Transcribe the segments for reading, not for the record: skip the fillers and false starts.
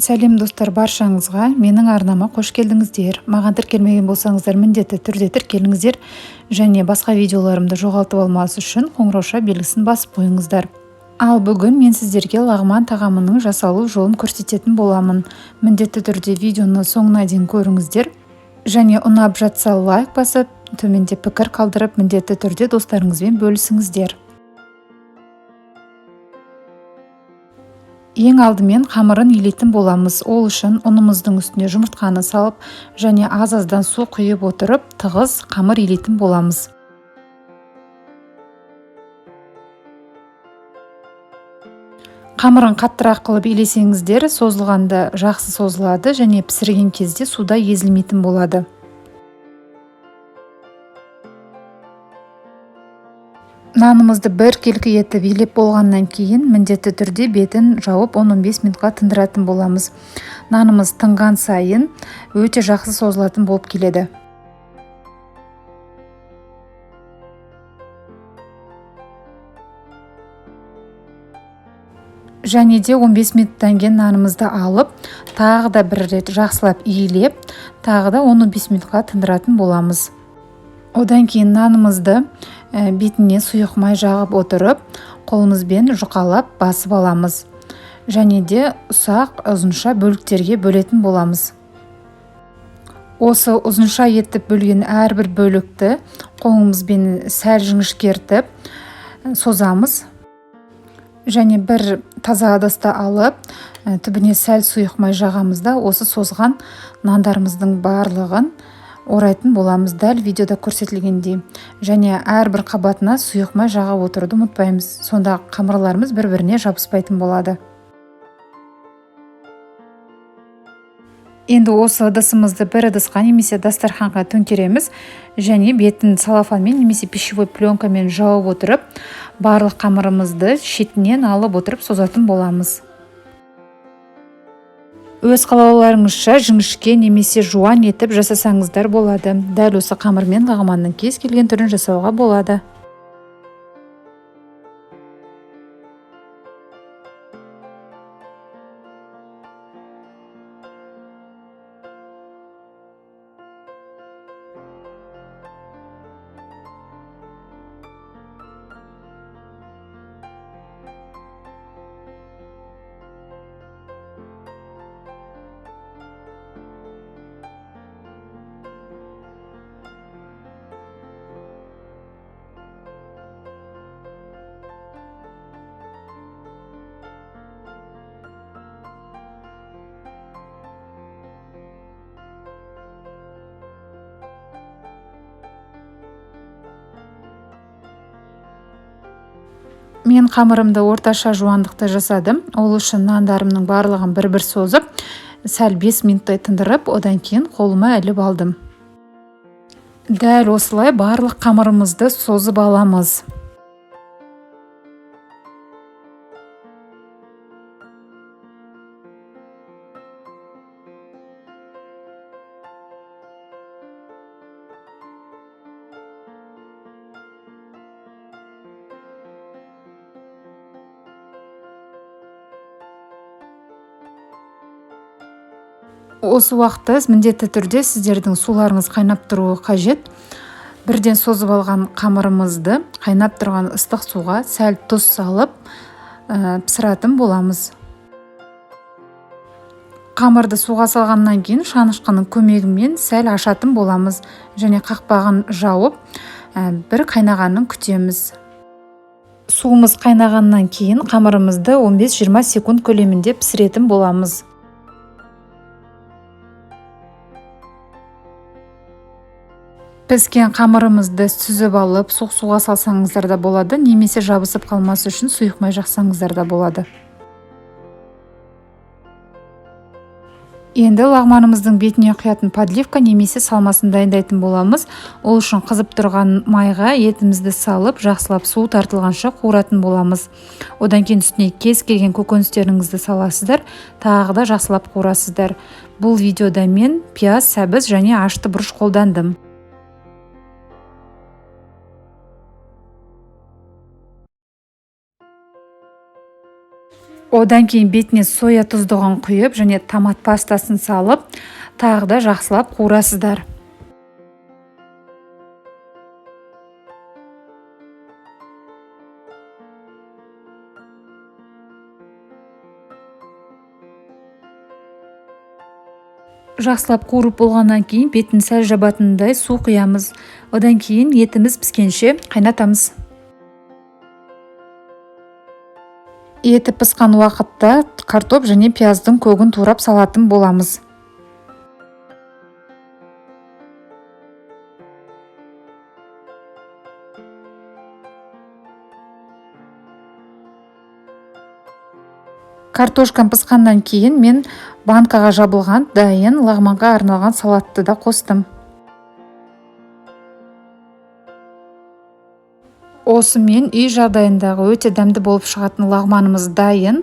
Сәлем достар, баршаңызға менің арнама қош келдіңіздер. Маған тіркелмеген болсаңыздар, міндетті түрде тіркеліңіздер және басқа видеоларымды жоғалтып алмас үшін қоңырауша белгісін басып қойыңыздар. Ал бүгін мен сіздерге лағман тағамының жасалу жолын көрсететін боламын. Міндетті түрде видеоны соңына дейін көріңіздер және ұнап жатса лайк басып, төменде пікір қалдырып, міндетті түрде достарыңызбен бөлісіңіздер. Ең алдымен қамырын илейтін боламыз. Ол үшін ұнымыздың үстіне жұмыртқаны салып және аз-аздан су құйып отырып, тығыз қамыр илейтін боламыз. Қамырын қаттырақ қылып илесеңіздер, созылғанда жақсы созылады және пісірген кезде суда езілмейтін болады. Нанымызды бір келкі етіп илеп болғаннан кейін міндетті түрде бетін жауып 10-15 минутқа тындыратын боламыз. Нанымыз тынған сайын өте жақсы созылатын болып келеді. Және де 15 минуттан кейін нанымызды алып, тағы да бір рет жақсылап иілеп, тағы да 10-15 минутқа тындыратын боламыз. Одан кейін нанымызды бетіне сұйық май жағып отырып, қолымызбен жұқалап басып аламыз. Және де ұсақ ұзынша бөліктерге бөлетін боламыз. Осы ұзынша етіп бөлген әрбір бөлікті қолымызбен сәл жіңішкертіп созамыз. Және бір таза ыдысты алып, түбіне сәл сұйық май жағамыз да осы созған нандарымыздың барлығын орайтын боламыз, дәл видеода көрсетілгендей. Және әрбір қабатына сұйық май жағып отыруды ұмытпаймыз. Сонда қамырларымыз бір-біріне жабыспайтын болады. Енді осы ыдысымызды бір ыдысқа немесе дастарханға төңкереміз және бетін целлофанмен немесе пищевой пленкамен жауып отырып, барлық қамырымызды шетінен алып отырып созатын боламыз. Өз қалауларыңызша жіңішке немесе жуан етіп жасасаңыздар болады. Дәл осы қамырмен лағманның кез келген түрін жасауға болады. Мен қамырымды орташа жуандықта жасадым. Ол үшін нандарымның барлығын бір-бір созып, сәл 5 минуттай тындырып, одан кейін қолыма іліп алдым. Дәл осылай барлық қамырымызды созып аламыз. Осы уақытта міндетті түрде сіздердің суларыңыз қайнап тұруы қажет. Бірден созып алған қамырымызды қайнап тұрған ыстық суға сәл тұз салып пісіратын боламыз. Қамырды суға салғаннан кейін шанышқының көмегімен сәл ашатын боламыз және қақпағын жауып бір қайнағанын күтеміз. Суымыз қайнағаннан кейін қамырымызды 15-20 секунд көлемінде пісіретін боламыз. Піскен қамырымызды сүзіп алып, суық суға салсаңыздар да болады, немесе жабысып қалмас үшін сұйық май жақсаңыздар да болады. Енді лағманымыздың бетіне құятын подливка немесе салмасын дайындайтын боламыз. Ол үшін қызып тұрған майға етімізді салып, жақсылап су тартылғанша қуыратын боламыз. Одан кейін үстіне кез келген көкөністеріңізді саласыздар, тағы да жақсылап қуырасыздар. Бұл видеода мен пияз, сәбіз және ашты бұрыш қолдандым. Одан кейін бетіне соя тұздығын құйып және томат пастасын салып, тағы да жақсылап қуырасыздар. Жақсылап қуырып болғаннан кейін бетін сәл жабатындай су құямыз. Одан кейін етіміз піскенше қайнатамыз. Еті пісқан уақытта картоп және пияздың көгін турап салатын боламыз. Картошкам пысқаннан кейін мен банкаға жабылған дайын лағманға арналған салатты да қостым. Осымен үй жағдайындағы өте дәмді болып шығатын лағманымыз дайын.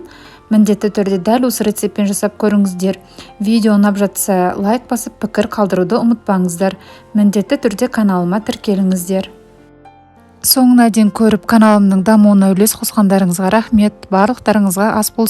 Міндетті түрде дәл осы рецептпен жасап көріңіздер. Видео ұнап жатса лайк басып пікір қалдыруды ұмытпаңыздар. Міндетті түрде каналыма тіркеліңіздер. Соңына дейін көріп каналымның дамуына үлес қосқандарыңызға рахмет. Барлықтарыңызға ас болсын.